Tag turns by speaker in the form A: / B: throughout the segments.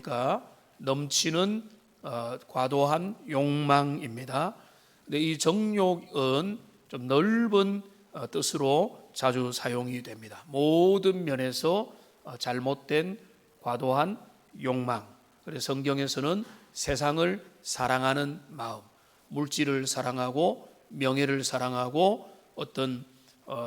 A: 그러니까 넘치는 과도한 욕망입니다. 근데 이 정욕은 좀 넓은 뜻으로 자주 사용이 됩니다. 모든 면에서 잘못된 과도한 욕망. 그래서 성경에서는 세상을 사랑하는 마음, 물질을 사랑하고 명예를 사랑하고 어떤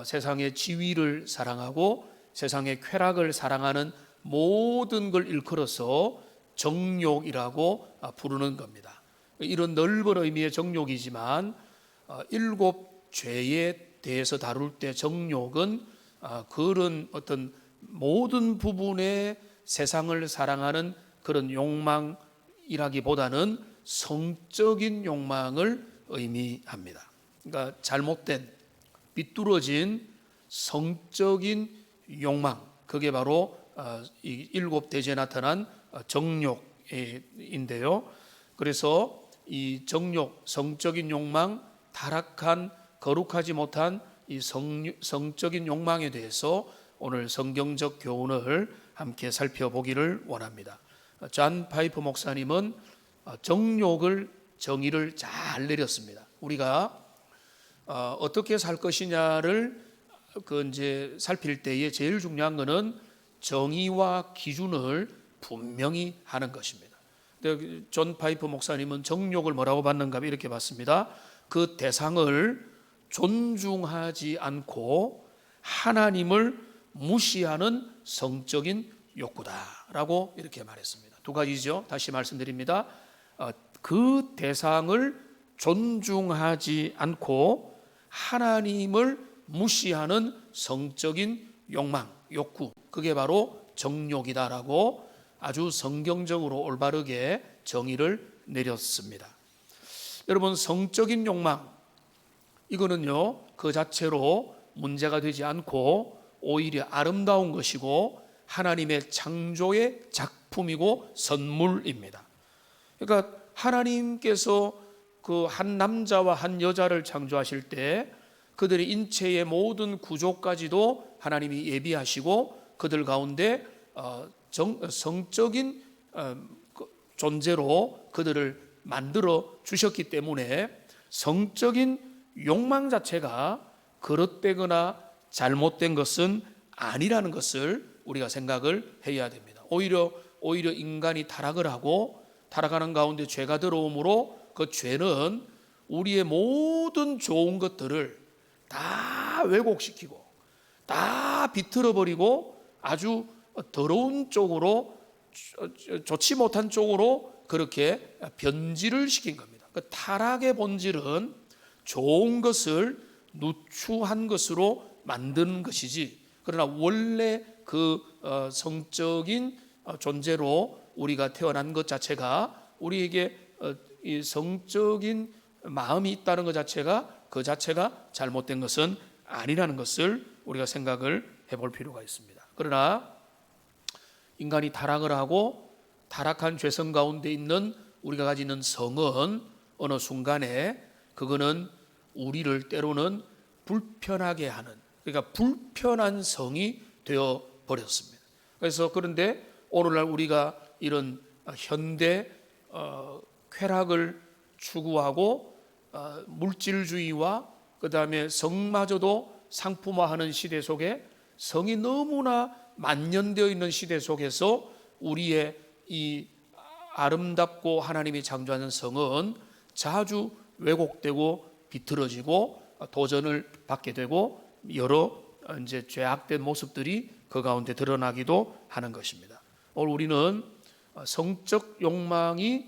A: 세상의 지위를 사랑하고 세상의 쾌락을 사랑하는 모든 걸 일컬어서 정욕이라고 부르는 겁니다. 이런 넓은 의미의 정욕이지만 일곱 죄에 대해서 다룰 때 정욕은 그런 어떤 모든 부분의 세상을 사랑하는 그런 욕망이라기보다는 성적인 욕망을 의미합니다. 그러니까 잘못된 비뚤어진 성적인 욕망, 그게 바로 이 일곱 대제에 나타난 정욕인데요. 그래서 이 정욕, 성적인 욕망, 타락한 거룩하지 못한 이 성적인 욕망에 대해서 오늘 성경적 교훈을 함께 살펴보기를 원합니다. 존 파이프 목사님은 정의를 잘 내렸습니다. 우리가 어떻게 살 것이냐를 이제 살필 때에 제일 중요한 것은 정의와 기준을 분명히 하는 것입니다. 존 파이프 목사님은 정욕을 뭐라고 봤는가 이렇게 봤습니다. 그 대상을 존중하지 않고 하나님을 무시하는 성적인 욕구다라고 이렇게 말했습니다. 두 가지죠. 다시 말씀드립니다. 그 대상을 존중하지 않고 하나님을 무시하는 성적인 욕망, 욕구, 그게 바로 정욕이다라고 아주 성경적으로 올바르게 정의를 내렸습니다. 여러분, 성적인 욕망, 이거는요 그 자체로 문제가 되지 않고 오히려 아름다운 것이고 하나님의 창조의 작품이고 선물입니다. 그러니까 하나님께서 그 한 남자와 한 여자를 창조하실 때 그들의 인체의 모든 구조까지도 하나님이 예비하시고 그들 가운데 성적인 존재로 그들을 만들어 주셨기 때문에 성적인 욕망 자체가 그릇되거나 잘못된 것은 아니라는 것을 우리가 생각을 해야 됩니다. 오히려 인간이 타락을 하고 타락하는 가운데 죄가 들어오므로 그 죄는 우리의 모든 좋은 것들을 다 왜곡시키고 다 비틀어버리고 아주 더러운 쪽으로, 좋지 못한 쪽으로 그렇게 변질을 시킨 겁니다. 그 타락의 본질은 좋은 것을 누추한 것으로 만드는 것이지, 그러나 원래 그 성적인 존재로 우리가 태어난 것 자체가, 우리에게 이 성적인 마음이 있다는 것 자체가 그 자체가 잘못된 것은 아니라는 것을 우리가 생각을 해볼 필요가 있습니다. 그러나 인간이 타락을 하고 타락한 죄성 가운데 있는 우리가 가지는 성은 어느 순간에 그거는 우리를 때로는 불편하게 하는, 그러니까 불편한 성이 되어 버렸습니다. 그래서 그런데 오늘날 우리가 이런 현대 쾌락을 추구하고 물질주의와 그 다음에 성마저도 상품화하는 시대 속에, 성이 너무나 만연되어 있는 시대 속에서 우리의 이 아름답고 하나님이 창조하는 성은 자주 왜곡되고 비틀어지고 도전을 받게 되고 여러 이제 죄악된 모습들이 그 가운데 드러나기도 하는 것입니다. 오늘 우리는 성적 욕망이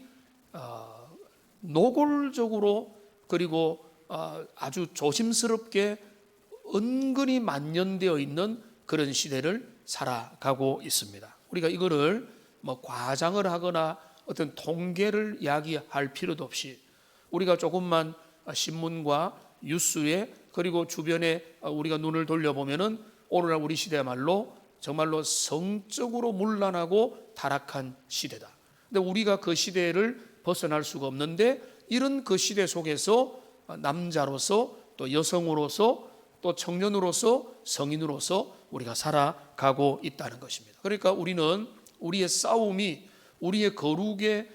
A: 노골적으로 그리고 아주 조심스럽게 은근히 만연되어 있는 그런 시대를 살아가고 있습니다. 우리가 이거를 뭐 과장을 하거나 어떤 통계를 이야기할 필요도 없이 우리가 조금만 신문과 뉴스에 그리고 주변에 우리가 눈을 돌려보면은 오늘날 우리 시대야말로 정말로 성적으로 문란하고 타락한 시대다. 근데 우리가 그 시대를 벗어날 수가 없는데, 이런 그 시대 속에서 남자로서 또 여성으로서 또 청년으로서 성인으로서 우리가 살아가고 있다는 것입니다. 그러니까 우리는 우리의 싸움이 우리의 거룩을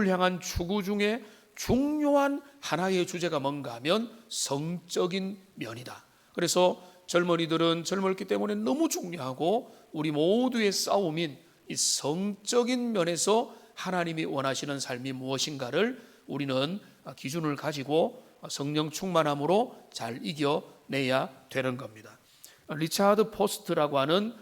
A: 향한 추구 중에 중요한 하나의 주제가 뭔가 하면 성적인 면이다. 그래서 젊은이들은 젊었기 때문에 너무 중요하고 우리 모두의 싸움인 이 성적인 면에서 하나님이 원하시는 삶이 무엇인가를 우리는 기준을 가지고 성령 충만함으로 잘 이겨내야 되는 겁니다. 리차드 포스트라고 하는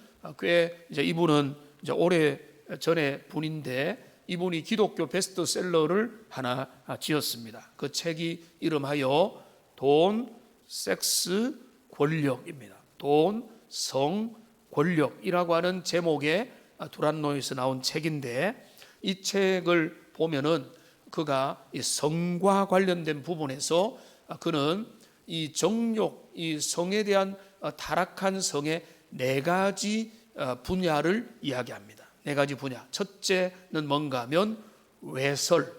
A: 이분은 오래 전의 분인데 이분이 기독교 베스트셀러를 하나 지었습니다. 그 책이 이름하여 돈, 섹스, 권력입니다. 돈, 성, 권력이라고 하는 제목의 두란노에서 나온 책인데 이 책을 보면은 그가 이 성과 관련된 부분에서 그는 이 정욕, 이 성에 대한 타락한 성의 네 가지 분야를 이야기합니다. 네 가지 분야. 첫째는 뭔가 하면 외설,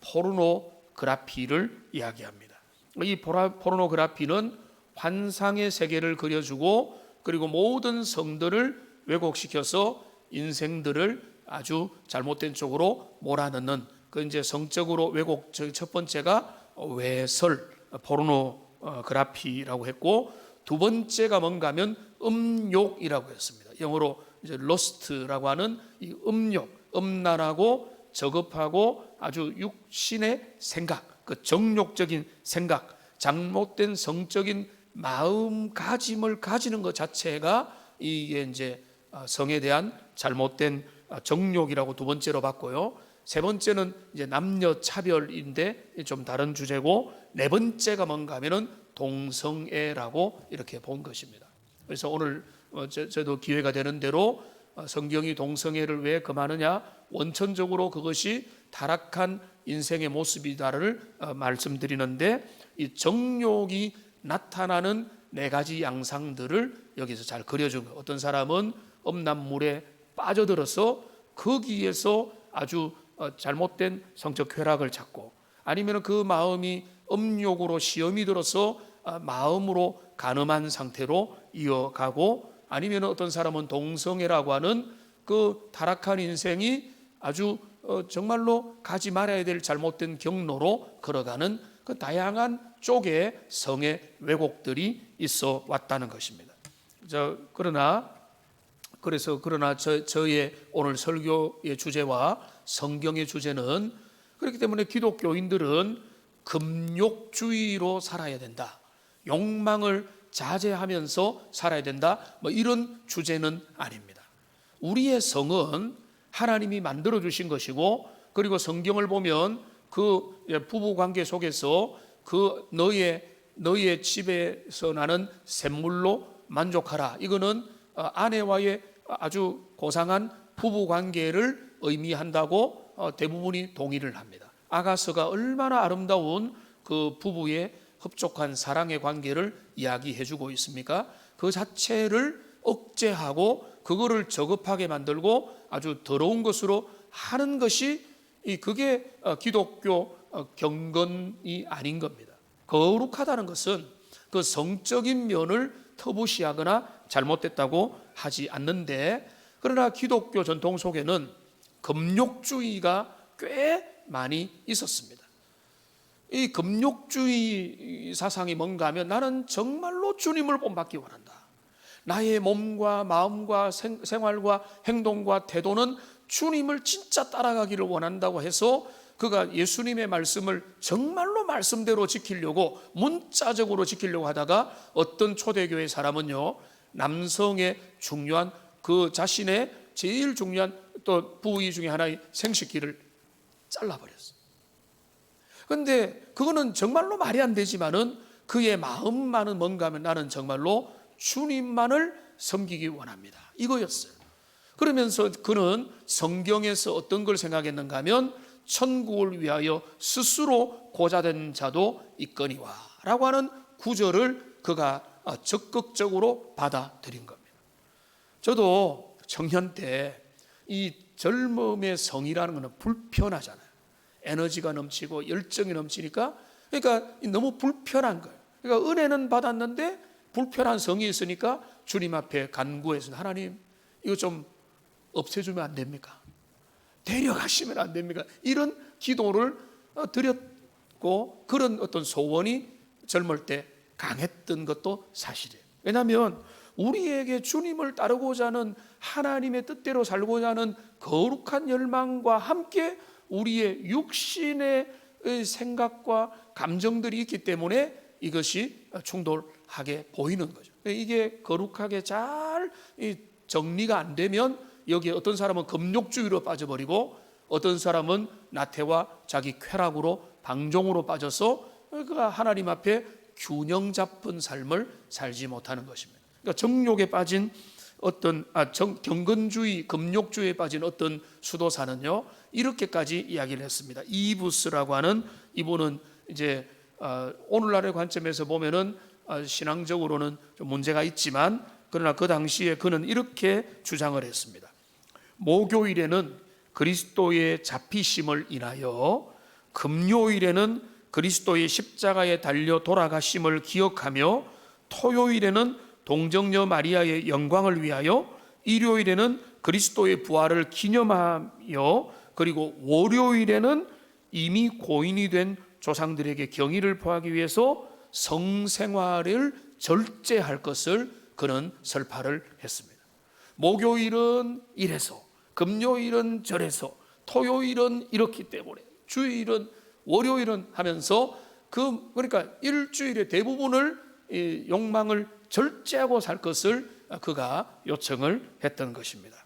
A: 포르노그라피를 이야기합니다. 이 포르노그라피는 환상의 세계를 그려주고 그리고 모든 성들을 왜곡시켜서 인생들을 아주 잘못된 쪽으로 몰아넣는 그 이제 성적으로 왜곡. 첫 번째가 외설, 포르노그라피라고 했고 두 번째가 뭔가 하면 음욕이라고 했습니다. 영어로 이제 lust라고 하는 이 음욕, 음란하고 저급하고 아주 육신의 생각, 그 정욕적인 생각, 잘못된 성적인 마음가짐을 가지는 것 자체가 이게 이제 성에 대한 잘못된 정욕이라고 두 번째로 봤고요. 세 번째는 이제 남녀 차별인데 좀 다른 주제고 네 번째가 뭔가 하면은 동성애라고 이렇게 본 것입니다. 그래서 오늘 저도 기회가 되는 대로 성경이 동성애를 왜 금하느냐, 원천적으로 그것이 타락한 인생의 모습이다를 말씀드리는데 이 정욕이 나타나는 네 가지 양상들을 여기서 잘 그려준 거예요. 어떤 사람은 음란물에 빠져들어서 거기에서 아주 잘못된 성적 쾌락을 찾고 아니면 그 마음이 음욕으로 시험이 들어서 마음으로 간음한 상태로 이어가고 아니면 어떤 사람은 동성애라고 하는 그 타락한 인생이 아주 정말로 가지 말아야 될 잘못된 경로로 걸어가는 그 다양한 쪽의 성의 왜곡들이 있어 왔다는 것입니다. 그러나 저의 오늘 설교의 주제와 성경의 주제는 그렇기 때문에 기독교인들은 금욕주의로 살아야 된다. 욕망을 자제하면서 살아야 된다. 뭐 이런 주제는 아닙니다. 우리의 성은 하나님이 만들어 주신 것이고 그리고 성경을 보면 그 부부 관계 속에서 그 너의 집에서 나는 샘물로 만족하라. 이거는 아내와의 아주 고상한 부부 관계를 의미한다고 대부분이 동의를 합니다. 아가서가 얼마나 아름다운 그 부부의 흡족한 사랑의 관계를 이야기해 주고 있습니까? 그 자체를 억제하고 그거를 저급하게 만들고 아주 더러운 것으로 하는 것이 그게 기독교 경건이 아닌 겁니다. 거룩하다는 것은 그 성적인 면을 터부시하거나 잘못됐다고 하지 않는데 그러나 기독교 전통 속에는 금욕주의가 꽤 많이 있었습니다. 이 금욕주의 사상이 뭔가 하면 나는 정말로 주님을 본받기 원한다. 나의 몸과 마음과 생활과 행동과 태도는 주님을 진짜 따라가기를 원한다고 해서 그가 예수님의 말씀을 정말로 말씀대로 지키려고 문자적으로 지키려고 하다가 어떤 초대교회 사람은요 남성의 중요한 그 자신의 제일 중요한 또 부위 중에 하나의 생식기를 잘라버렸어요. 그런데 그거는 정말로 말이 안 되지만은 그의 마음만은 뭔가 하면 나는 정말로 주님만을 섬기기 원합니다. 이거였어요. 그러면서 그는 성경에서 어떤 걸 생각했는가 하면 천국을 위하여 스스로 고자된 자도 있거니와 라고 하는 구절을 그가 적극적으로 받아들인 겁니다. 저도 청년 때 이 젊음의 성이라는 것은 불편하잖아요. 에너지가 넘치고 열정이 넘치니까 그러니까 너무 불편한 거예요. 그러니까 은혜는 받았는데 불편한 성이 있으니까 주님 앞에 간구해서 하나님 이거 좀 없애주면 안 됩니까? 데려가시면 안 됩니까? 이런 기도를 드렸고 그런 어떤 소원이 젊을 때 강했던 것도 사실이에요. 왜냐하면 우리에게 주님을 따르고자 하는 하나님의 뜻대로 살고자 하는 거룩한 열망과 함께 우리의 육신의 생각과 감정들이 있기 때문에 이것이 충돌하게 보이는 거죠. 이게 거룩하게 잘 정리가 안 되면 여기에 어떤 사람은 금욕주의로 빠져버리고 어떤 사람은 나태와 자기 쾌락으로 방종으로 빠져서 그가 하나님 앞에 균형 잡힌 삶을 살지 못하는 것입니다. 그러니까 정욕에 빠진 어떤 경건주의, 금욕주의에 빠진 어떤 수도사는요 이렇게까지 이야기를 했습니다. 이부스라고 하는 이분은 이제 오늘날의 관점에서 보면은 신앙적으로는 좀 문제가 있지만 그러나 그 당시에 그는 이렇게 주장을 했습니다. 목요일에는 그리스도의 잡히심을 인하여, 금요일에는 그리스도의 십자가에 달려 돌아가심을 기억하며, 토요일에는 동정녀 마리아의 영광을 위하여, 일요일에는 그리스도의 부활을 기념하며, 그리고 월요일에는 이미 고인이 된 조상들에게 경의를 표하기 위해서 성생활을 절제할 것을 그는 설파를 했습니다. 목요일은 이래서, 금요일은 저래서, 토요일은 이렇기 때문에, 주일은, 월요일은 하면서 그러니까 일주일의 대부분을 욕망을 절제하고 살 것을 그가 요청을 했던 것입니다.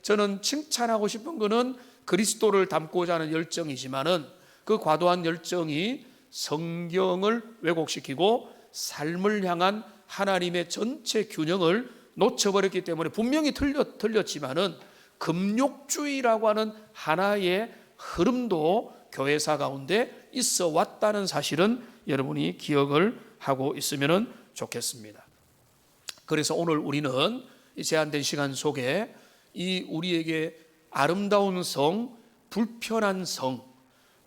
A: 저는 칭찬하고 싶은 것은 그리스도를 닮고자 하는 열정이지만은 그 과도한 열정이 성경을 왜곡시키고 삶을 향한 하나님의 전체 균형을 놓쳐버렸기 때문에 분명히 틀렸지만은 금욕주의라고 하는 하나의 흐름도 교회사 가운데 있어 왔다는 사실은 여러분이 기억을 하고 있으면 좋겠습니다. 그래서 오늘 우리는 이 제한된 시간 속에 이 우리에게 아름다운 성, 불편한 성,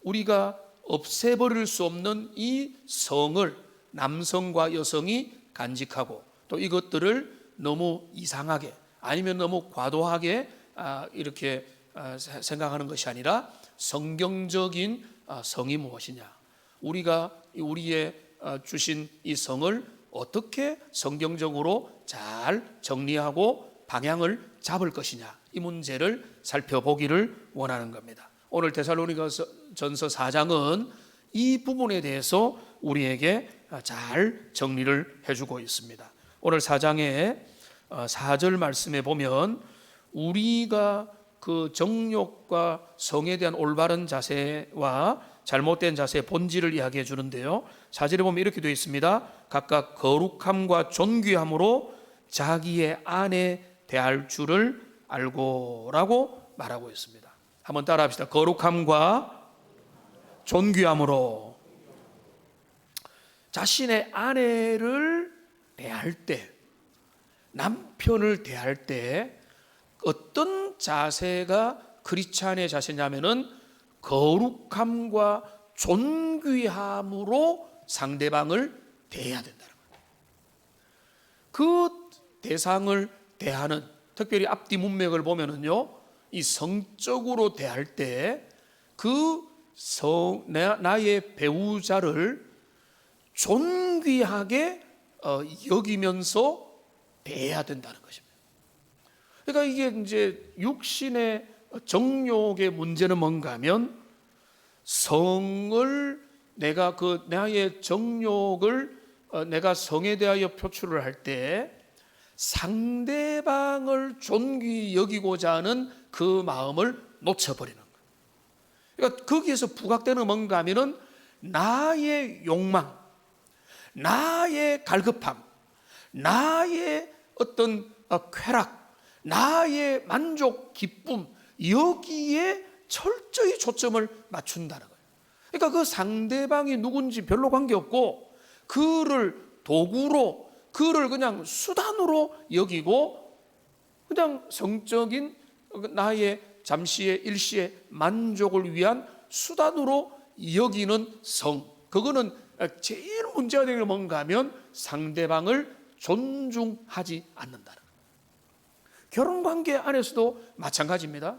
A: 우리가 없애버릴 수 없는 이 성을 남성과 여성이 간직하고 또 이것들을 너무 이상하게 아니면 너무 과도하게 이렇게 생각하는 것이 아니라 성경적인 성이 무엇이냐, 우리가 우리의 주신 이 성을 어떻게 성경적으로 잘 정리하고 방향을 잡을 것이냐, 이 문제를 살펴보기를 원하는 겁니다. 오늘 데살로니가전서 4장은 이 부분에 대해서 우리에게 잘 정리를 해주고 있습니다. 오늘 4장의 4절 말씀에 보면 우리가 그 정욕과 성에 대한 올바른 자세와 잘못된 자세의 본질을 이야기해 주는데요, 4절에 보면 이렇게 되어 있습니다. 각각 거룩함과 존귀함으로 자기의 아내 대할 줄을 알고 라고 말하고 있습니다. 한번 따라 합시다. 거룩함과 존귀함으로 자신의 아내를 대할 때, 남편을 대할 때 어떤 자세가 크리스찬의 자세냐면은 거룩함과 존귀함으로 상대방을 대해야 된다는 거예요. 그 대상을 대하는, 특별히 앞뒤 문맥을 보면은요, 이 성적으로 대할 때 나의 배우자를 존귀하게 여기면서 대해야 된다는 것입니다. 그러니까 이게 이제 육신의 정욕의 문제는 뭔가 하면 성을 내가 나의 정욕을 내가 성에 대하여 표출을 할 때 상대방을 존귀히 여기고자 하는 그 마음을 놓쳐버리는 거예요. 그러니까 거기에서 부각되는 뭔가 하면은 나의 욕망, 나의 갈급함, 나의 어떤 쾌락, 나의 만족, 기쁨, 여기에 철저히 초점을 맞춘다는 거예요. 그러니까 그 상대방이 누군지 별로 관계없고 그를 도구로, 그를 그냥 수단으로 여기고 그냥 성적인 나의 잠시의 일시의 만족을 위한 수단으로 여기는 성, 그거는 제일 문제가 되는 게 뭔가 하면 상대방을 존중하지 않는다는 거예요. 결혼관계 안에서도 마찬가지입니다.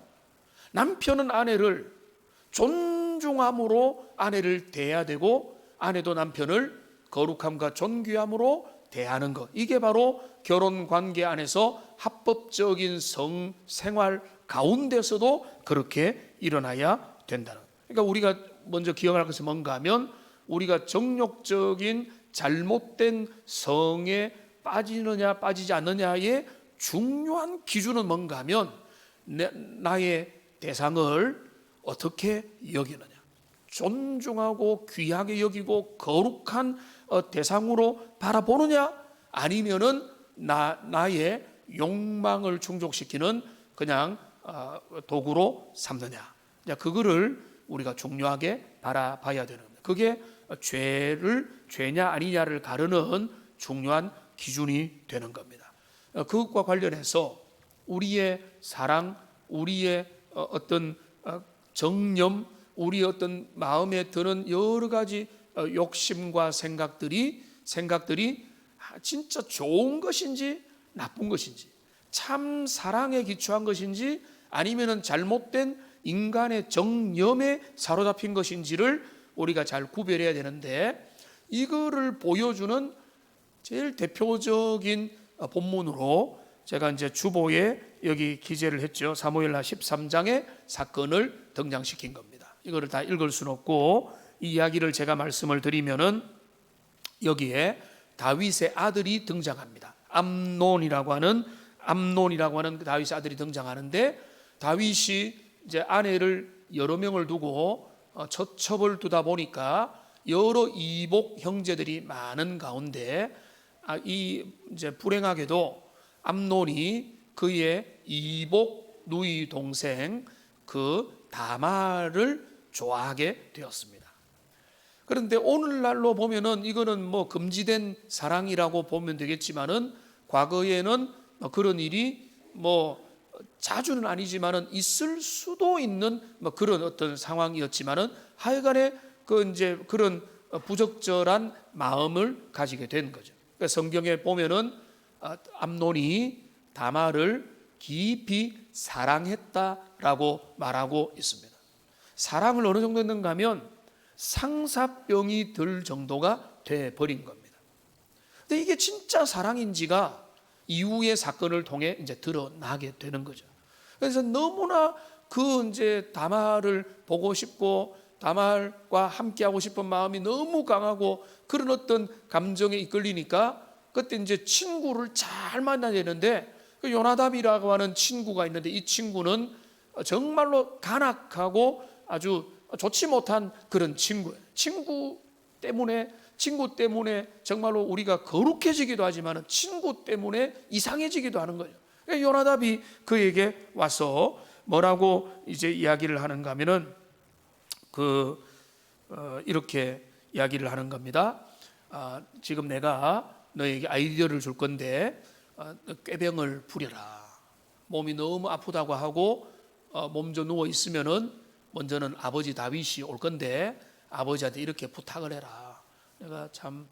A: 남편은 아내를 존중함으로 아내를 대해야 되고, 아내도 남편을 거룩함과 존귀함으로 대하는 것, 이게 바로 결혼 관계 안에서 합법적인 성생활 가운데서도 그렇게 일어나야 된다는 거예요. 그러니까 우리가 먼저 기억할 것은 뭔가 하면, 우리가 정욕적인 잘못된 성에 빠지느냐 빠지지 않느냐의 중요한 기준은 뭔가 하면, 나의 대상을 어떻게 여기느냐, 존중하고 귀하게 여기고 거룩한 대상으로 바라보느냐, 아니면은 나의 욕망을 충족시키는 그냥 도구로 삼느냐, 그거를 우리가 중요하게 바라봐야 되는 겁니다. 그게 죄냐 아니냐를 가르는 중요한 기준이 되는 겁니다. 그것과 관련해서 우리의 사랑, 우리의 어떤 정념, 우리의 어떤 마음에 드는 여러 가지 욕심과 생각들이 진짜 좋은 것인지 나쁜 것인지, 참 사랑에 기초한 것인지 아니면은 잘못된 인간의 정념에 사로잡힌 것인지를 우리가 잘 구별해야 되는데, 이거를 보여주는 제일 대표적인 본문으로 제가 이제 주보에 여기 기재를 했죠. 사무엘하 13장의 사건을 등장시킨 겁니다. 이거를 다 읽을 수는 없고, 이 이야기를 제가 말씀을 드리면은 여기에 다윗의 아들이 등장합니다. 암논이라고 하는 다윗의 아들이 등장하는데, 다윗이 이제 아내를 여러 명을 두고 처첩을 두다 보니까 여러 이복 형제들이 많은 가운데, 이제 불행하게도 암논이 그의 이복 누이 동생 그 다말을 좋아하게 되었습니다. 그런데 오늘날로 보면은 이거는 뭐 금지된 사랑이라고 보면 되겠지만은, 과거에는 그런 일이 뭐 자주는 아니지만은 있을 수도 있는 뭐 그런 어떤 상황이었지만은, 하여간에 그 이제 그런 부적절한 마음을 가지게 된 거죠. 그러니까 성경에 보면은 암논이 다말을 깊이 사랑했다라고 말하고 있습니다. 사랑을 어느 정도 했는가 하면 상사병이 들 정도가 돼 버린 겁니다. 근데 이게 진짜 사랑인지가 이후의 사건을 통해 이제 드러나게 되는 거죠. 그래서 너무나 그 이제 다말을 보고 싶고 다말과 함께하고 싶은 마음이 너무 강하고, 그런 어떤 감정에 이끌리니까 그때 이제 친구를 잘 만나야 되는데, 그 요나답이라고 하는 친구가 있는데, 이 친구는 정말로 간악하고 아주 좋지 못한 그런 친구예요. 친구 때문에 정말로 우리가 거룩해지기도 하지만 친구 때문에 이상해지기도 하는 거예요. 그러니까 요나답이 그에게 와서 뭐라고 이제 이야기를 하는가 하면은 이렇게 이야기를 하는 겁니다. 지금 내가 너에게 아이디어를 줄 건데 꾀병을 부려라. 몸이 너무 아프다고 하고 몸져 누워 있으면은 먼저는 아버지 다윗이 올 건데 아버지한테 이렇게 부탁을 해라. 내가 참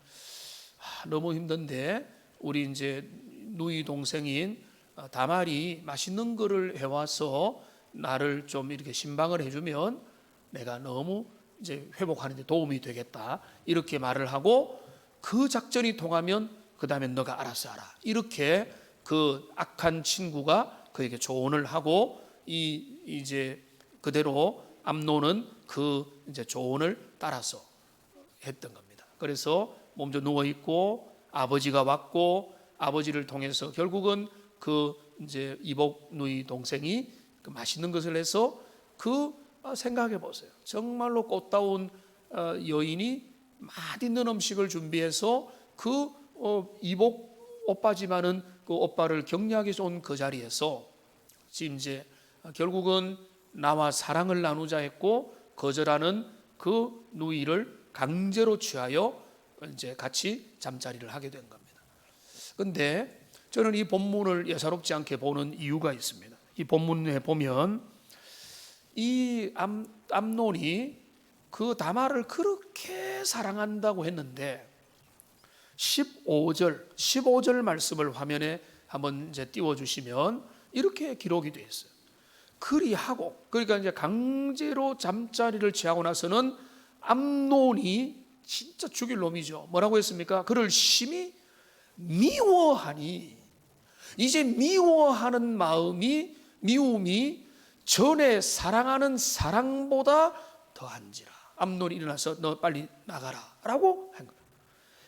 A: 너무 힘든데 우리 이제 누이 동생인 다말이 맛있는 거를 해와서 나를 좀 이렇게 신방을 해주면 내가 너무 이제 회복하는 데 도움이 되겠다. 이렇게 말을 하고, 그 작전이 통하면 그 다음에 너가 알아서 하라. 이렇게 그 악한 친구가 그에게 조언을 하고, 이제 그대로 암논은 그 이제 조언을 따라서 했던 겁니다. 그래서 몸져 누워 있고 아버지가 왔고, 아버지를 통해서 결국은 그 이제 이복 누이 동생이 그 맛있는 것을 해서, 생각해 보세요. 정말로 꽃다운 여인이 맛있는 음식을 준비해서 그 이복 오빠지만은 그 오빠를 격려하기 위해서 온 그 자리에서 지금 이제 결국은 나와 사랑을 나누자 했고 거절하는 그 누이를 강제로 취하여 이제 같이 잠자리를 하게 된 겁니다. 그런데 저는 이 본문을 예사롭지 않게 보는 이유가 있습니다. 이 본문에 보면 이 암논이 그 다말을 그렇게 사랑한다고 했는데 15절 말씀을 화면에 한번 이제 띄워주시면 이렇게 기록이 되어 있어요. 그리하고, 그러니까 이제 강제로 잠자리를 취하고 나서는 암논이 진짜 죽일 놈이죠. 뭐라고 했습니까? 그를 심히 미워하니, 이제 미워하는 미움이 전에 사랑하는 사랑보다 더한지라. 암논이 일어나서 너 빨리 나가라 라고 한 거예요.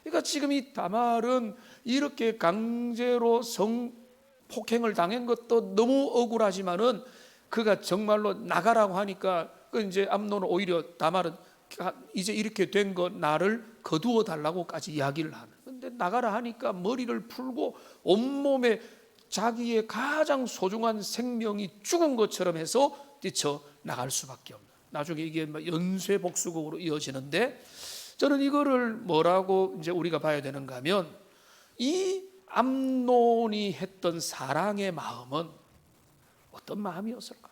A: 그러니까 지금 이 다말은 이렇게 강제로 성폭행을 당한 것도 너무 억울하지만은 그가 정말로 나가라고 하니까 그 이제 암논은 오히려 다말은 이제 이렇게 된 거 나를 거두어 달라고까지 이야기를 하는. 근데 나가라 하니까 머리를 풀고 온몸에 자기의 가장 소중한 생명이 죽은 것처럼 해서 뛰쳐 나갈 수밖에 없는. 나중에 이게 연쇄복수극으로 이어지는데, 저는 이거를 뭐라고 이제 우리가 봐야 되는가 하면, 이 암논이 했던 사랑의 마음은 어떤 마음이었을까?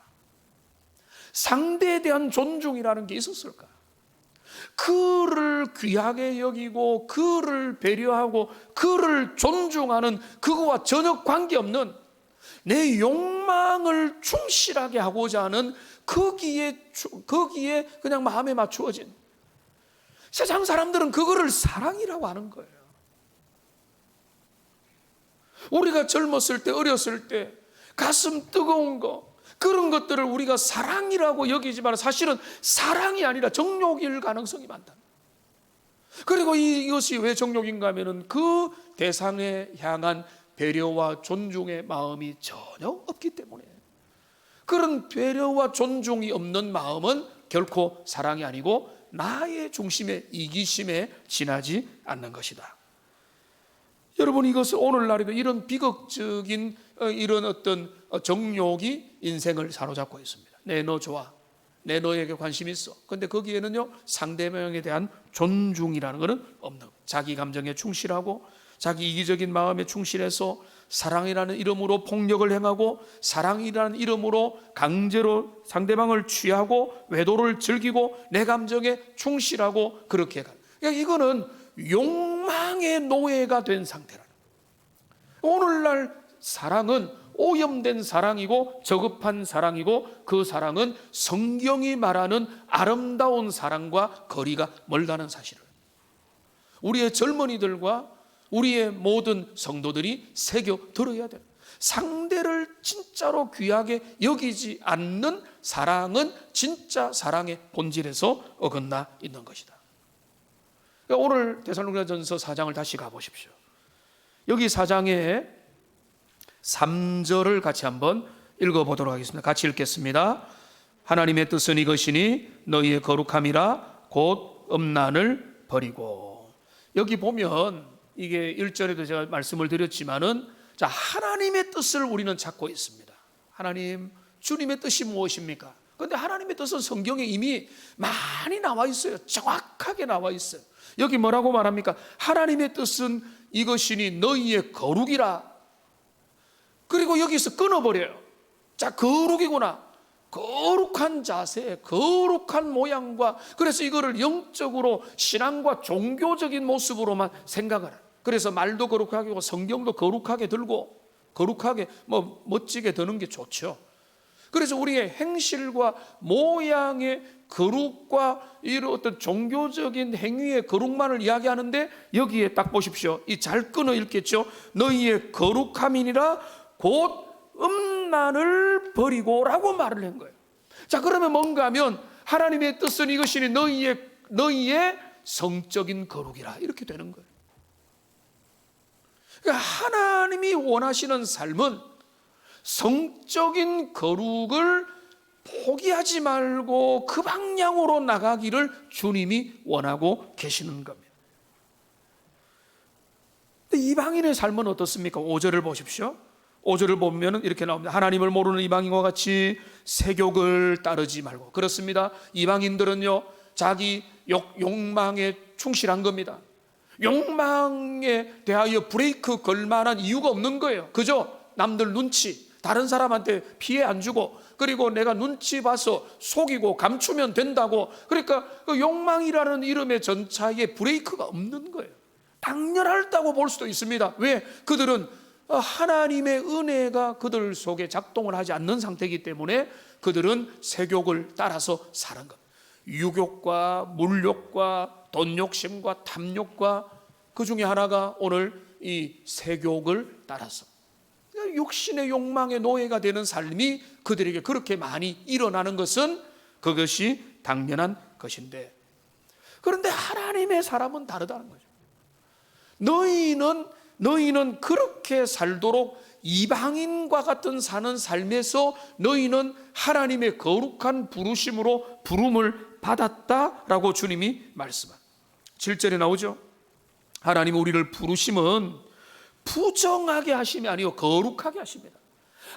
A: 상대에 대한 존중이라는 게 있었을까? 그를 귀하게 여기고 그를 배려하고 그를 존중하는, 그거와 전혀 관계없는 내 욕망을 충실하게 하고자 하는 거기에 그냥 마음에 맞추어진, 세상 사람들은 그거를 사랑이라고 하는 거예요. 우리가 젊었을 때, 어렸을 때 가슴 뜨거운 거, 그런 것들을 우리가 사랑이라고 여기지만 사실은 사랑이 아니라 정욕일 가능성이 많다. 그리고 이것이 왜 정욕인가 하면은 그 대상에 향한 배려와 존중의 마음이 전혀 없기 때문에, 그런 배려와 존중이 없는 마음은 결코 사랑이 아니고 나의 중심의 이기심에 지나지 않는 것이다. 여러분, 이것은 오늘날에도 이런 비극적인 이런 어떤 정욕이 인생을 사로잡고 있습니다. 내 너 좋아, 내 너에게 관심 있어. 근데 거기에는요, 상대방에 대한 존중이라는 것은 없는, 자기 감정에 충실하고 자기 이기적인 마음에 충실해서 사랑이라는 이름으로 폭력을 행하고, 사랑이라는 이름으로 강제로 상대방을 취하고 외도를 즐기고 내 감정에 충실하고 그렇게 가는, 그러니까 이거는 욕망의 노예가 된 상태라는 거예요. 오늘날 사랑은 오염된 사랑이고 저급한 사랑이고, 그 사랑은 성경이 말하는 아름다운 사랑과 거리가 멀다는 사실을 우리의 젊은이들과 우리의 모든 성도들이 새겨 들어야 돼요. 상대를 진짜로 귀하게 여기지 않는 사랑은 진짜 사랑의 본질에서 어긋나 있는 것이다. 오늘 데살로니가전서 4장을 다시 가보십시오. 여기 4장의 3절을 같이 한번 읽어보도록 하겠습니다. 같이 읽겠습니다. 하나님의 뜻은 이것이니 너희의 거룩함이라 곧 음란을 버리고. 여기 보면 이게 1절에도 제가 말씀을 드렸지만은, 자, 하나님의 뜻을 우리는 찾고 있습니다. 하나님, 주님의 뜻이 무엇입니까? 그런데 하나님의 뜻은 성경에 이미 많이 나와 있어요. 정확하게 나와 있어요. 여기 뭐라고 말합니까? 하나님의 뜻은 이것이니 너희의 거룩이라. 그리고 여기서 끊어버려요. 자, 거룩이구나. 거룩한 자세, 거룩한 모양과, 그래서 이거를 영적으로 신앙과 종교적인 모습으로만 생각을 해요. 그래서 말도 거룩하게 하고 성경도 거룩하게 들고 거룩하게 멋지게 드는 게 좋죠. 그래서 우리의 행실과 모양의 거룩과 이런 어떤 종교적인 행위의 거룩만을 이야기하는데, 여기에 딱 보십시오. 이 잘 끊어 읽겠죠. 너희의 거룩함이니라 곧 음란을 버리고라고 말을 한 거예요. 자, 그러면 뭔가 하면 하나님의 뜻은 이것이니 너희의 성적인 거룩이라, 이렇게 되는 거예요. 그러니까 하나님이 원하시는 삶은 성적인 거룩을 포기하지 말고 그 방향으로 나가기를 주님이 원하고 계시는 겁니다. 근데 이방인의 삶은 어떻습니까? 5절을 보십시오. 5절을 보면 이렇게 나옵니다. 하나님을 모르는 이방인과 같이 세욕을 따르지 말고. 그렇습니다. 이방인들은요, 자기 욕망에 충실한 겁니다. 욕망에 대하여 브레이크 걸 만한 이유가 없는 거예요. 그죠? 남들 눈치, 다른 사람한테 피해 안 주고, 그리고 내가 눈치 봐서 속이고 감추면 된다고. 그러니까 그 욕망이라는 이름의 전차에 브레이크가 없는 거예요. 당연하다고 볼 수도 있습니다. 왜? 그들은 하나님의 은혜가 그들 속에 작동을 하지 않는 상태이기 때문에 그들은 세욕을 따라서 사는 것. 유욕과 물욕과 돈 욕심과 탐욕과 그 중에 하나가 오늘 이 세욕을 따라서 육신의 욕망의 노예가 되는 삶이 그들에게 그렇게 많이 일어나는 것은 그것이 당연한 것인데, 그런데 하나님의 사람은 다르다는 거죠. 너희는 그렇게 살도록 이방인과 같은 사는 삶에서 너희는 하나님의 거룩한 부르심으로 부름을 받았다라고 주님이 말씀합니다. 7절에 나오죠. 하나님 우리를 부르심은 부정하게 하심이 아니요 거룩하게 하십니다.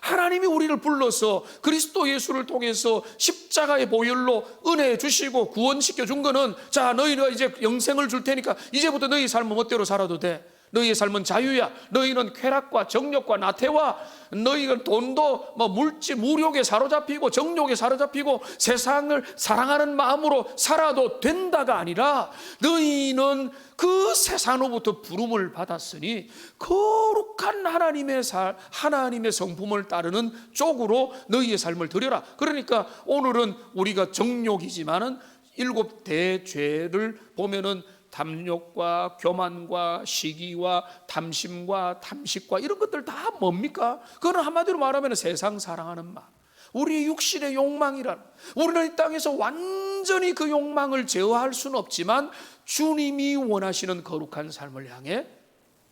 A: 하나님이 우리를 불러서 그리스도 예수를 통해서 십자가의 보혈로 은혜 주시고 구원시켜 준 거는, 자 너희는 이제 영생을 줄 테니까 이제부터 너희 삶은 멋대로 살아도 돼. 너희의 삶은 자유야. 너희는 쾌락과 정욕과 나태와 너희는 돈도 물질 무력에 사로잡히고 정욕에 사로잡히고 세상을 사랑하는 마음으로 살아도 된다가 아니라, 너희는 그 세상으로부터 부름을 받았으니 거룩한 하나님의 성품을 따르는 쪽으로 너희의 삶을 드려라. 그러니까 오늘은 우리가 정욕이지만은 7 대죄를 보면은 탐욕과 교만과 시기와 탐심과 탐식과 이런 것들 다 뭡니까? 그건 한마디로 말하면 세상 사랑하는 마음, 우리의 육신의 욕망이란, 우리는 이 땅에서 완전히 그 욕망을 제어할 수는 없지만 주님이 원하시는 거룩한 삶을 향해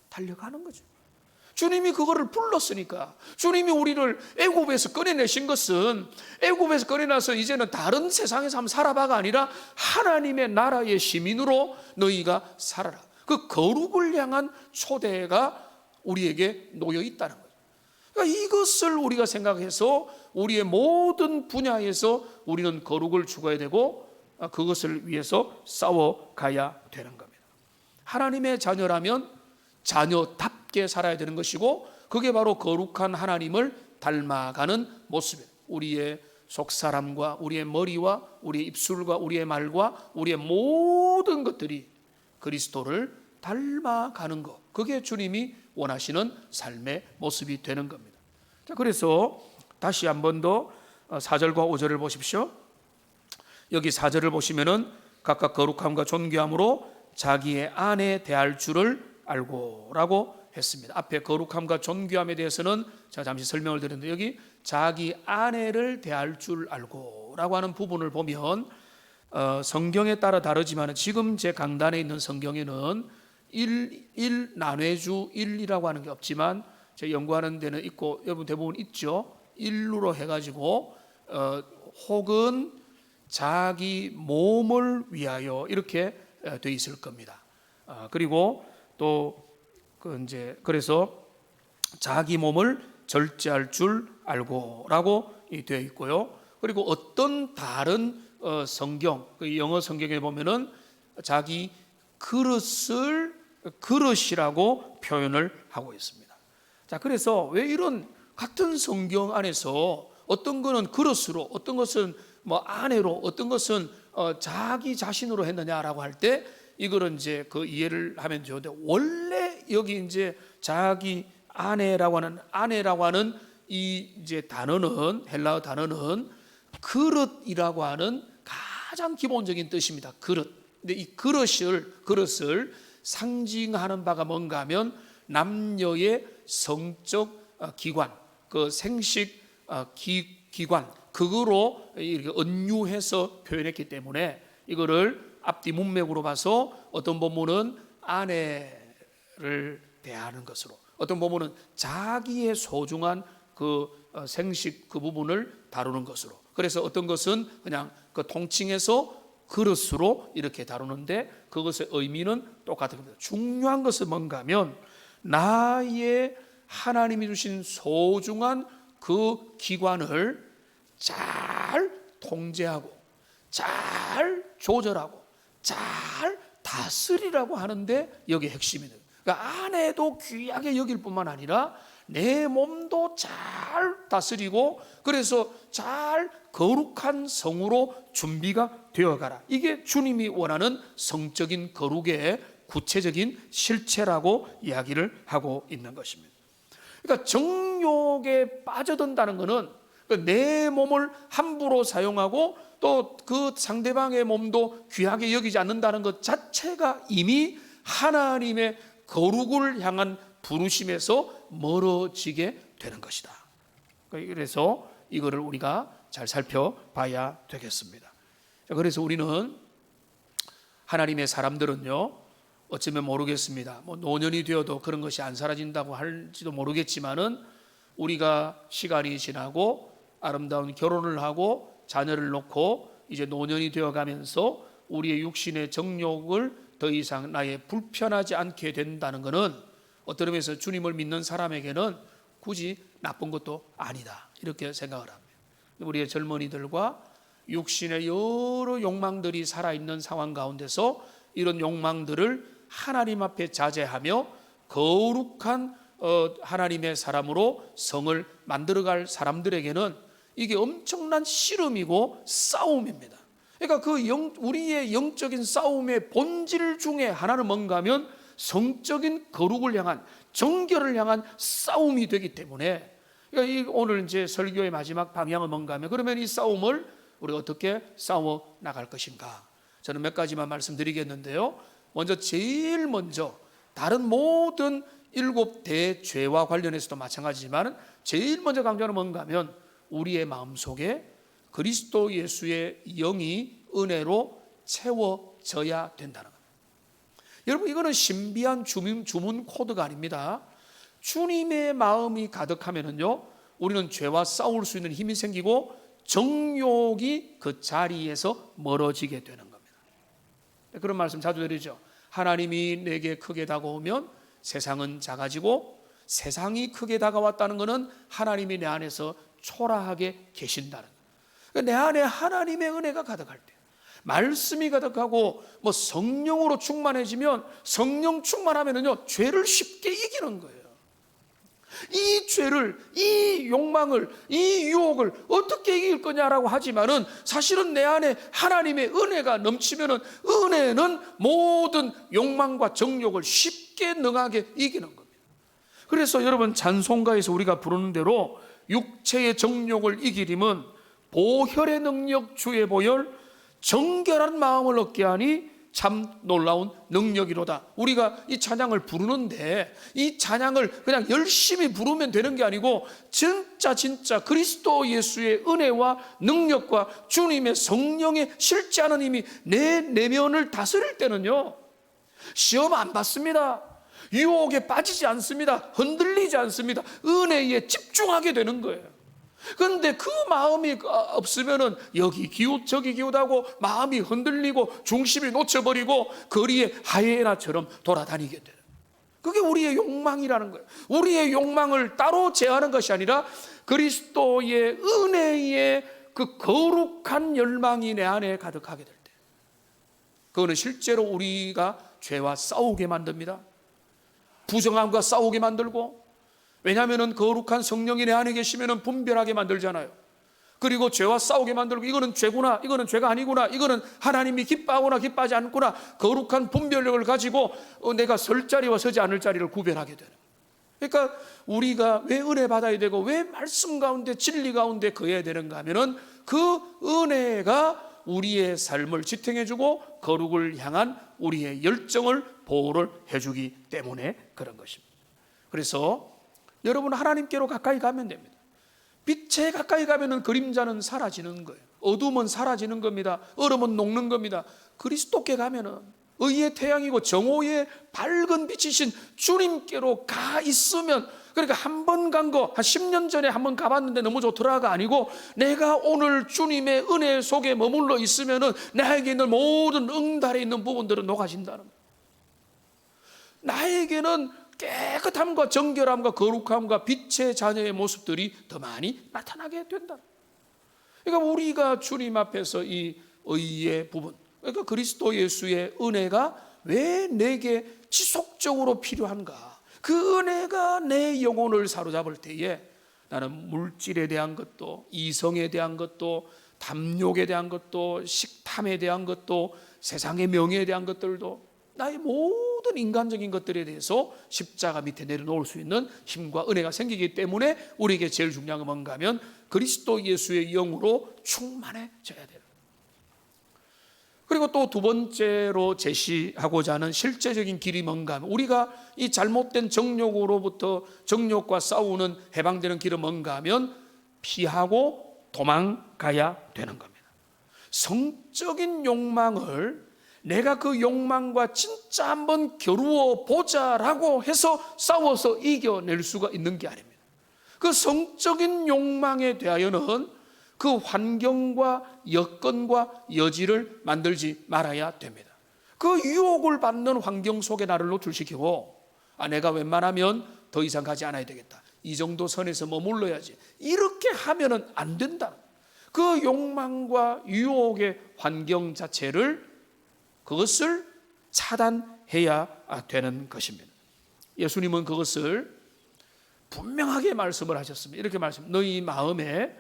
A: 달려가는 거죠. 주님이 그거를 불렀으니까. 주님이 우리를 애굽에서 꺼내내신 것은, 애굽에서 꺼내놔서 이제는 다른 세상에서 한번 살아봐가 아니라 하나님의 나라의 시민으로 너희가 살아라. 그 거룩을 향한 초대가 우리에게 놓여 있다는 거죠. 그러니까 이것을 우리가 생각해서 우리의 모든 분야에서 우리는 거룩을 추구해야 되고 그것을 위해서 싸워가야 되는 겁니다. 하나님의 자녀라면 자녀답게 살아야 되는 것이고, 그게 바로 거룩한 하나님을 닮아가는 모습이에요. 우리의 속사람과 우리의 머리와 우리의 입술과 우리의 말과 우리의 모든 것들이 그리스도를 닮아가는 것, 그게 주님이 원하시는 삶의 모습이 되는 겁니다. 자, 그래서 다시 한 번 더 4절과 5절을 보십시오. 여기 4절을 보시면은 각각 거룩함과 존귀함으로 자기의 아내 대할 줄을 알고 라고 했습니다. 앞에 거룩함과 존귀함에 대해서는 제가 잠시 설명을 드렸는데, 여기 자기 아내를 대할 줄 알고 라고 하는 부분을 보면 성경에 따라 다르지만 지금 제 강단에 있는 성경에는 1 나뇌주 1이라고 하는 게 없지만 제가 연구하는 데는 있고, 여러분 대부분 있죠. 1로 해가지고 혹은 자기 몸을 위하여 이렇게 되어 있을 겁니다. 그리고 또 그래서 자기 몸을 절제할 줄 알고라고 되어 있고요. 그리고 어떤 다른 성경, 영어 성경에 보면은 자기 그릇이라고 표현을 하고 있습니다. 자, 그래서 왜 이런 같은 성경 안에서 어떤 거는 그릇으로, 어떤 것은 아내로, 어떤 것은 자기 자신으로 했느냐라고 할 때, 이거는 이제 그 이해를 하면 좋은데, 원래 여기 이제 자기 아내라고 하는 이 이제 단어는, 헬라어 단어는 그릇이라고 하는 가장 기본적인 뜻입니다. 그릇. 근데 이 그릇을 상징하는 바가 뭔가 하면 남녀의 성적 기관, 그 생식 기관, 그거로 이렇게 은유해서 표현했기 때문에 이거를 앞뒤 문맥으로 봐서 어떤 본문은 아내를 대하는 것으로, 어떤 본문은 자기의 소중한 그 생식 그 부분을 다루는 것으로, 그래서 어떤 것은 그냥 그 통칭해서 그릇으로 이렇게 다루는데 그것의 의미는 똑같은 겁니다. 중요한 것은 뭔가 하면 나의 하나님이 주신 소중한 그 기관을 잘 통제하고 잘 조절하고 잘 다스리라고 하는데 여기 핵심이 돼요. 그러니까 아내도 귀하게 여길 뿐만 아니라 내 몸도 잘 다스리고, 그래서 잘 거룩한 성으로 준비가 되어가라. 이게 주님이 원하는 성적인 거룩의 구체적인 실체라고 이야기를 하고 있는 것입니다. 그러니까 정욕에 빠져든다는 것은 내 몸을 함부로 사용하고 또 그 상대방의 몸도 귀하게 여기지 않는다는 것 자체가 이미 하나님의 거룩을 향한 부르심에서 멀어지게 되는 것이다. 그래서 이거를 우리가 잘 살펴봐야 되겠습니다. 그래서 우리는 하나님의 사람들은요, 어쩌면 모르겠습니다. 노년이 되어도 그런 것이 안 사라진다고 할지도 모르겠지만은 우리가 시간이 지나고 아름다운 결혼을 하고 자녀를 놓고 이제 노년이 되어 가면서 우리의 육신의 정욕을 더 이상 나의 불편하지 않게 된다는 것은 어떤 의미에서 주님을 믿는 사람에게는 굳이 나쁜 것도 아니다, 이렇게 생각을 합니다. 우리의 젊은이들과 육신의 여러 욕망들이 살아있는 상황 가운데서 이런 욕망들을 하나님 앞에 자제하며 거룩한 하나님의 사람으로 성을 만들어갈 사람들에게는 이게 엄청난 씨름이고 싸움입니다. 그러니까 우리의 영적인 싸움의 본질 중에 하나는 뭔가 하면 성적인 거룩을 향한, 정결을 향한 싸움이 되기 때문에, 그러니까 오늘 이제 설교의 마지막 방향은 뭔가 하면, 그러면 이 싸움을 우리가 어떻게 싸워 나갈 것인가? 저는 몇 가지만 말씀드리겠는데요. 제일 먼저 다른 모든 7대 죄와 관련해서도 마찬가지지만 제일 먼저 강조하는 뭔가 하면 우리의 마음속에 그리스도 예수의 영이 은혜로 채워져야 된다는 겁니다. 여러분, 이거는 신비한 주문 코드가 아닙니다. 주님의 마음이 가득하면은요, 우리는 죄와 싸울 수 있는 힘이 생기고 정욕이 그 자리에서 멀어지게 되는 겁니다. 그런 말씀 자주 드리죠. 하나님이 내게 크게 다가오면 세상은 작아지고, 세상이 크게 다가왔다는 것은 하나님이 내 안에서 초라하게 계신다는 거예요. 내 안에 하나님의 은혜가 가득할 때, 말씀이 가득하고 성령으로 충만해지면, 성령 충만하면은요, 죄를 쉽게 이기는 거예요. 이 죄를, 이 욕망을, 이 유혹을 어떻게 이길 거냐라고 하지만은 사실은 내 안에 하나님의 은혜가 넘치면은, 은혜는 모든 욕망과 정욕을 쉽게 능하게 이기는 겁니다. 그래서 여러분, 찬송가에서 우리가 부르는 대로 육체의 정욕을 이기림은 보혈의 능력 주의 보혈 정결한 마음을 얻게 하니 참 놀라운 능력이로다. 우리가 이 찬양을 부르는데 이 찬양을 그냥 열심히 부르면 되는 게 아니고 진짜 그리스도 예수의 은혜와 능력과 주님의 성령의 실제하는 힘이 내 내면을 다스릴 때는요, 시험 안 받습니다. 유혹에 빠지지 않습니다. 흔들리지 않습니다. 은혜에 집중하게 되는 거예요. 그런데 그 마음이 없으면은 여기 기웃 저기 기웃하고 마음이 흔들리고 중심이 놓쳐버리고 거리에 하이에나처럼 돌아다니게 돼요. 그게 우리의 욕망이라는 거예요. 우리의 욕망을 따로 제하는 것이 아니라 그리스도의 은혜의 그 거룩한 열망이 내 안에 가득하게 될 때, 그거는 실제로 우리가 죄와 싸우게 만듭니다. 부정함과 싸우게 만들고, 왜냐하면 거룩한 성령이 내 안에 계시면 분별하게 만들잖아요. 그리고 죄와 싸우게 만들고, 이거는 죄구나, 이거는 죄가 아니구나, 이거는 하나님이 기뻐하거나 기뻐하지 않구나, 거룩한 분별력을 가지고 내가 설 자리와 서지 않을 자리를 구별하게 되는. 그러니까 우리가 왜 은혜 받아야 되고 왜 말씀 가운데 진리 가운데 거해야 되는가 하면은 그 은혜가 우리의 삶을 지탱해주고 거룩을 향한 우리의 열정을 보호를 해주기 때문에 그런 것입니다. 그래서 여러분, 하나님께로 가까이 가면 됩니다. 빛에 가까이 가면은 그림자는 사라지는 거예요. 어둠은 사라지는 겁니다. 얼음은 녹는 겁니다. 그리스도께 가면은 의의 태양이고 정오의 밝은 빛이신 주님께로 가 있으면, 그러니까 한 번 간 거, 한 10년 전에 한 번 가봤는데 너무 좋더라가 아니고, 내가 오늘 주님의 은혜 속에 머물러 있으면은 나에게 있는 모든 응달에 있는 부분들은 녹아진다는 거예요. 나에게는 깨끗함과 정결함과 거룩함과 빛의 자녀의 모습들이 더 많이 나타나게 된다. 그러니까 우리가 주님 앞에서 이 의의 부분, 그러니까 그리스도 예수의 은혜가 왜 내게 지속적으로 필요한가? 그 은혜가 내 영혼을 사로잡을 때에 나는 물질에 대한 것도, 이성에 대한 것도, 담욕에 대한 것도, 식탐에 대한 것도, 세상의 명예에 대한 것들도, 나의 모든 모든 인간적인 것들에 대해서 십자가 밑에 내려놓을 수 있는 힘과 은혜가 생기기 때문에 우리에게 제일 중요한 건 뭔가 하면 그리스도 예수의 영으로 충만해져야 돼요. 그리고 또 두 번째로 제시하고자 하는 실제적인 길이 뭔가 하면 우리가 이 잘못된 정욕으로부터 정욕과 싸우는 해방되는 길은 뭔가 하면 피하고 도망가야 되는 겁니다. 성적인 욕망을 내가 그 욕망과 진짜 한번 겨루어 보자라고 해서 싸워서 이겨낼 수가 있는 게 아닙니다. 그 성적인 욕망에 대하여는 그 환경과 여건과 여지를 만들지 말아야 됩니다. 그 유혹을 받는 환경 속에 나를 노출시키고 내가 웬만하면 더 이상 가지 않아야 되겠다, 이 정도 선에서 머물러야지, 이렇게 하면은 안 된다. 그 욕망과 유혹의 환경 자체를 그것을 차단해야 되는 것입니다. 예수님은 그것을 분명하게 말씀을 하셨습니다. 이렇게 너희 마음에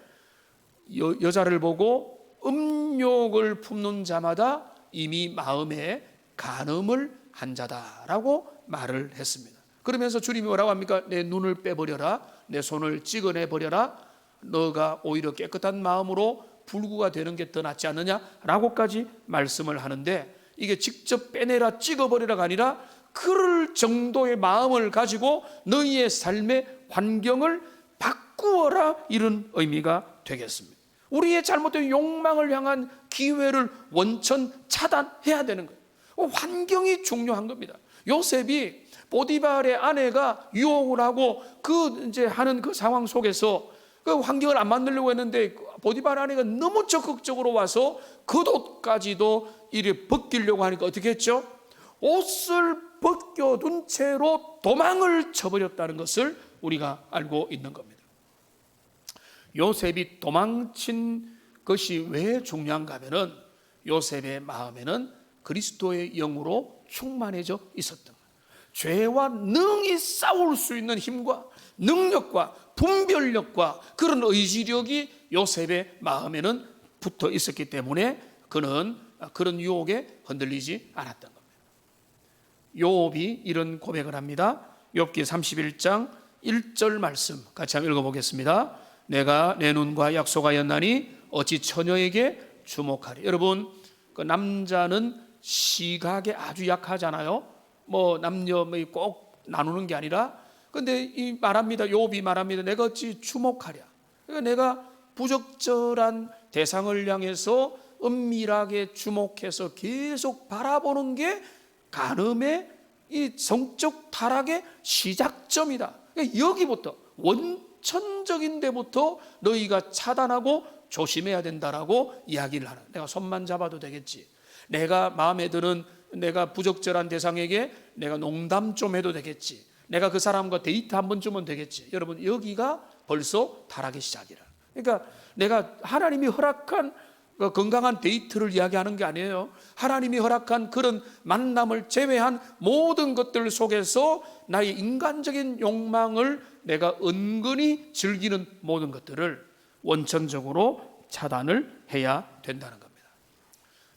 A: 여자를 보고 음욕을 품는 자마다 이미 마음에 간음을 한 자다라고 말을 했습니다. 그러면서 주님이 뭐라고 합니까? 내 눈을 빼버려라, 내 손을 찍어내버려라, 너가 오히려 깨끗한 마음으로 불구가 되는 게 더 낫지 않느냐라고까지 말씀을 하는데, 이게 직접 빼내라 찍어버리라가 아니라 그럴 정도의 마음을 가지고 너희의 삶의 환경을 바꾸어라, 이런 의미가 되겠습니다. 우리의 잘못된 욕망을 향한 기회를 원천 차단해야 되는 거예요. 환경이 중요한 겁니다. 요셉이 보디발의 아내가 유혹을 하고 이제 하는 그 상황 속에서 그 환경을 안 만들려고 했는데 보디발 아내가 너무 적극적으로 와서 겉옷까지도 이렇게 벗기려고 하니까 어떻게 했죠? 옷을 벗겨둔 채로 도망을 쳐버렸다는 것을 우리가 알고 있는 겁니다. 요셉이 도망친 것이 왜 중요한가 하면은 요셉의 마음에는 그리스도의 영으로 충만해져 있었던 거예요. 죄와 능히 싸울 수 있는 힘과 능력과 분별력과 그런 의지력이 요셉의 마음에는 붙어 있었기 때문에 그는 그런 유혹에 흔들리지 않았던 겁니다. 욥이 이런 고백을 합니다. 욥기 31장 1절 말씀 같이 한번 읽어보겠습니다. 내가 내 눈과 약속하였나니 어찌 처녀에게 주목하리. 여러분, 그 남자는 시각에 아주 약하잖아요. 남녀 꼭 나누는 게 아니라, 근데 이 말합니다. 욥이 말합니다. 내가 어찌 주목하랴. 그러니까 내가 부적절한 대상을 향해서 은밀하게 주목해서 계속 바라보는 게 간음의 이 성적 타락의 시작점이다. 그러니까 여기부터 원천적인 데부터 너희가 차단하고 조심해야 된다라고 이야기를 하는. 내가 손만 잡아도 되겠지, 내가 마음에 드는 내가 부적절한 대상에게 내가 농담 좀 해도 되겠지, 내가 그 사람과 데이트 한 번쯤은 되겠지. 여러분, 여기가 벌써 타락의 시작이라. 그러니까 내가 하나님이 허락한 건강한 데이트를 이야기하는 게 아니에요. 하나님이 허락한 그런 만남을 제외한 모든 것들 속에서 나의 인간적인 욕망을 내가 은근히 즐기는 모든 것들을 원천적으로 차단을 해야 된다는 겁니다.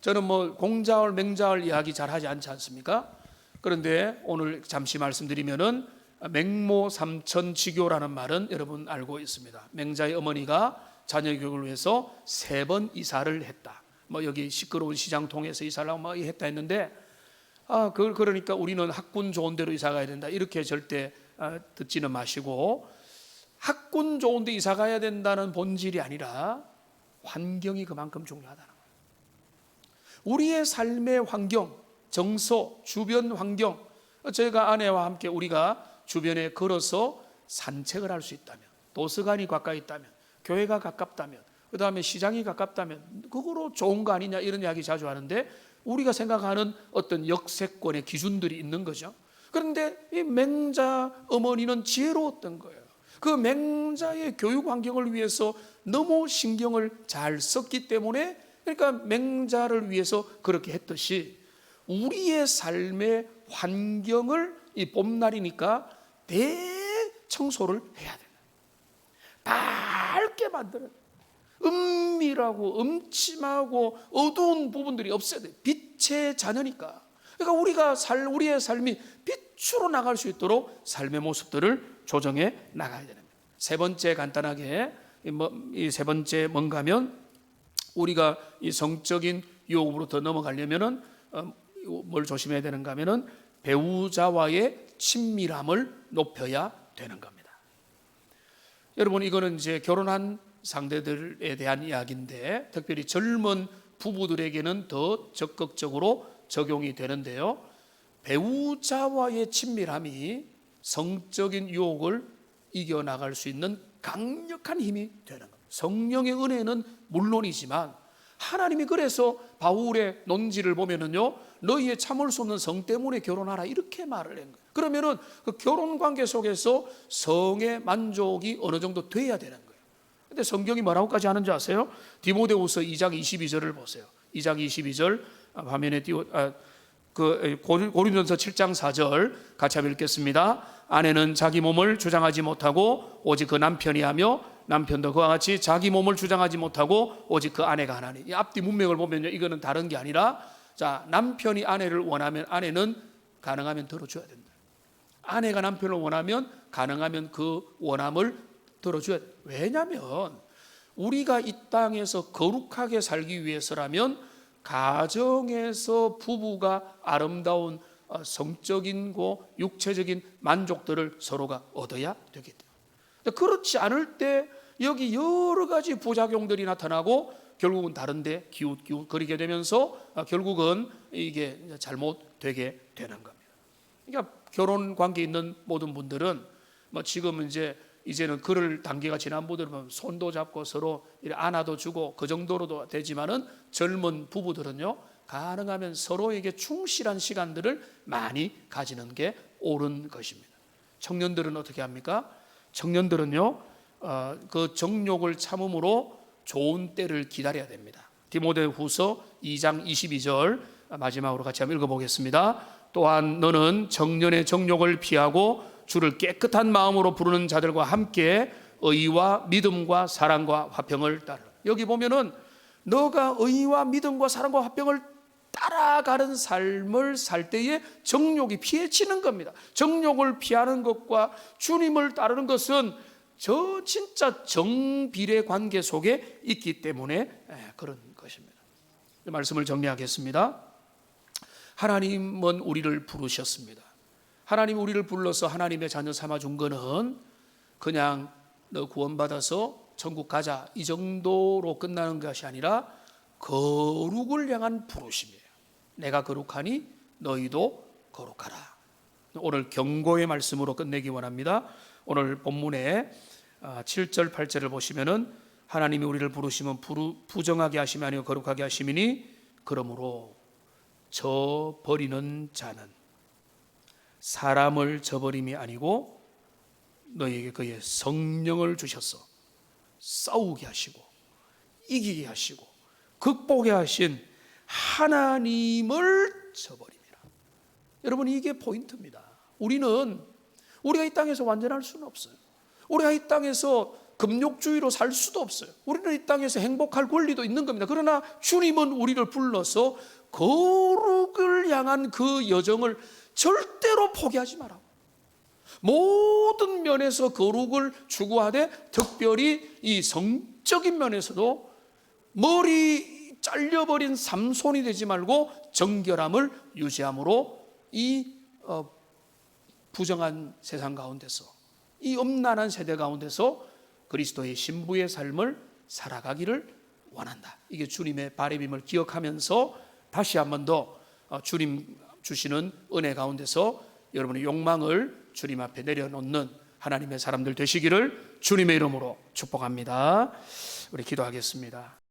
A: 저는 공자월 맹자월 이야기 잘 하지 않지 않습니까? 그런데 오늘 잠시 말씀드리면은 맹모 삼천지교라는 말은 여러분 알고 있습니다. 맹자의 어머니가 자녀 교육을 위해서 3번 이사를 했다. 여기 시끄러운 시장 통해서 이사를 하고 했다 했는데, 그러니까 우리는 학군 좋은 데로 이사 가야 된다, 이렇게 절대 듣지는 마시고, 학군 좋은 데 이사 가야 된다는 본질이 아니라 환경이 그만큼 중요하다는 거예요. 우리의 삶의 환경, 정서, 주변 환경, 제가 아내와 함께 우리가 주변에 걸어서 산책을 할 수 있다면, 도서관이 가까이 있다면, 교회가 가깝다면, 그 다음에 시장이 가깝다면 그거로 좋은 거 아니냐, 이런 이야기 자주 하는데 우리가 생각하는 어떤 역세권의 기준들이 있는 거죠. 그런데 이 맹자 어머니는 지혜로웠던 거예요. 그 맹자의 교육 환경을 위해서 너무 신경을 잘 썼기 때문에, 그러니까 맹자를 위해서 그렇게 했듯이 우리의 삶의 환경을 이 봄날이니까 대청소를 해야 돼요. 밝게 만들어야 돼요. 은밀하고 음침하고 어두운 부분들이 없어야 돼요. 빛의 자녀니까. 그러니까 우리의 삶이 빛으로 나갈 수 있도록 삶의 모습들을 조정해 나가야 됩니다. 세 번째, 간단하게 이 세 번째 뭔가 하면, 우리가 이 성적인 유혹으로부터 넘어가려면은 뭘 조심해야 되는가 하면은 배우자와의 친밀함을 높여야 되는 겁니다. 여러분, 이거는 이제 결혼한 상대들에 대한 이야기인데 특별히 젊은 부부들에게는 더 적극적으로 적용이 되는데요. 배우자와의 친밀함이 성적인 유혹을 이겨나갈 수 있는 강력한 힘이 되는 겁니다. 성령의 은혜는 물론이지만 하나님이 그래서 바울의 논지를 보면은요, 너희의 참을 수 없는 성 때문에 결혼하라 이렇게 말을 한 거예요. 그러면은 그 결혼 관계 속에서 성의 만족이 어느 정도 돼야 되는 거예요. 근데 성경이 뭐라고까지 하는지 아세요? 디모데후서 2장 22절을 보세요. 2장 22절 화면에 고린도전서 7장 4절 같이 한번 읽겠습니다. 아내는 자기 몸을 주장하지 못하고 오직 그 남편이 하며, 남편도 그와 같이 자기 몸을 주장하지 못하고 오직 그 아내가 하나니. 이 앞뒤 문맥을 보면요, 이거는 다른 게 아니라, 자, 남편이 아내를 원하면 아내는 가능하면 들어줘야 된다. 아내가 남편을 원하면 가능하면 그 원함을 들어줘야 된다. 왜냐하면 우리가 이 땅에서 거룩하게 살기 위해서라면 가정에서 부부가 아름다운 성적인 육체적인 만족들을 서로가 얻어야 되기 때문에, 그렇지 않을 때 여기 여러 가지 부작용들이 나타나고 결국은 다른데 기웃기웃거리게 되면서 결국은 이게 잘못되게 되는 겁니다. 그러니까 결혼 관계에 있는 모든 분들은 지금 이제는 그럴 단계가 지난 분들은 손도 잡고 서로 안아도 주고 그 정도로도 되지만은 젊은 부부들은요, 가능하면 서로에게 충실한 시간들을 많이 가지는 게 옳은 것입니다. 청년들은 어떻게 합니까? 청년들은요, 그 정욕을 참음으로 좋은 때를 기다려야 됩니다. 디모데후서 2장 22절 마지막으로 같이 한번 읽어보겠습니다. 또한 너는 청년의 정욕을 피하고 주를 깨끗한 마음으로 부르는 자들과 함께 의와 믿음과 사랑과 화평을 따르라. 여기 보면은 너가 의와 믿음과 사랑과 화평을 따라가는 삶을 살 때에 정욕이 피해지는 겁니다. 정욕을 피하는 것과 주님을 따르는 것은 진짜 정비례 관계 속에 있기 때문에 그런 것입니다. 말씀을 정리하겠습니다. 하나님은 우리를 부르셨습니다. 하나님이 우리를 불러서 하나님의 자녀 삼아준 거는 그냥 너 구원받아서 천국 가자 이 정도로 끝나는 것이 아니라 거룩을 향한 부르심이에요. 내가 거룩하니 너희도 거룩하라. 오늘 경고의 말씀으로 끝내기 원합니다. 오늘 본문에 7절 8절을 보시면은 하나님이 우리를 부르시면 부정하게 하심이 아니고 거룩하게 하심이니 그러므로 저버리는 자는 사람을 저버림이 아니고 너희에게 그의 성령을 주셔서 싸우게 하시고 이기게 하시고 극복해 하신 하나님을 저버립니다. 여러분, 이게 포인트입니다. 우리가 이 땅에서 완전할 수는 없어요. 우리가 이 땅에서 금욕주의로 살 수도 없어요. 우리는 이 땅에서 행복할 권리도 있는 겁니다. 그러나 주님은 우리를 불러서 거룩을 향한 그 여정을 절대로 포기하지 마라. 모든 면에서 거룩을 추구하되 특별히 이 성적인 면에서도 머리 잘려버린 삼손이 되지 말고 정결함을 유지함으로 이 부정한 세상 가운데서, 이 엄난한 세대 가운데서 그리스도의 신부의 삶을 살아가기를 원한다. 이게 주님의 바람임을 기억하면서 다시 한 번 더 주님 주시는 은혜 가운데서 여러분의 욕망을 주님 앞에 내려놓는 하나님의 사람들 되시기를 주님의 이름으로 축복합니다. 우리 기도하겠습니다.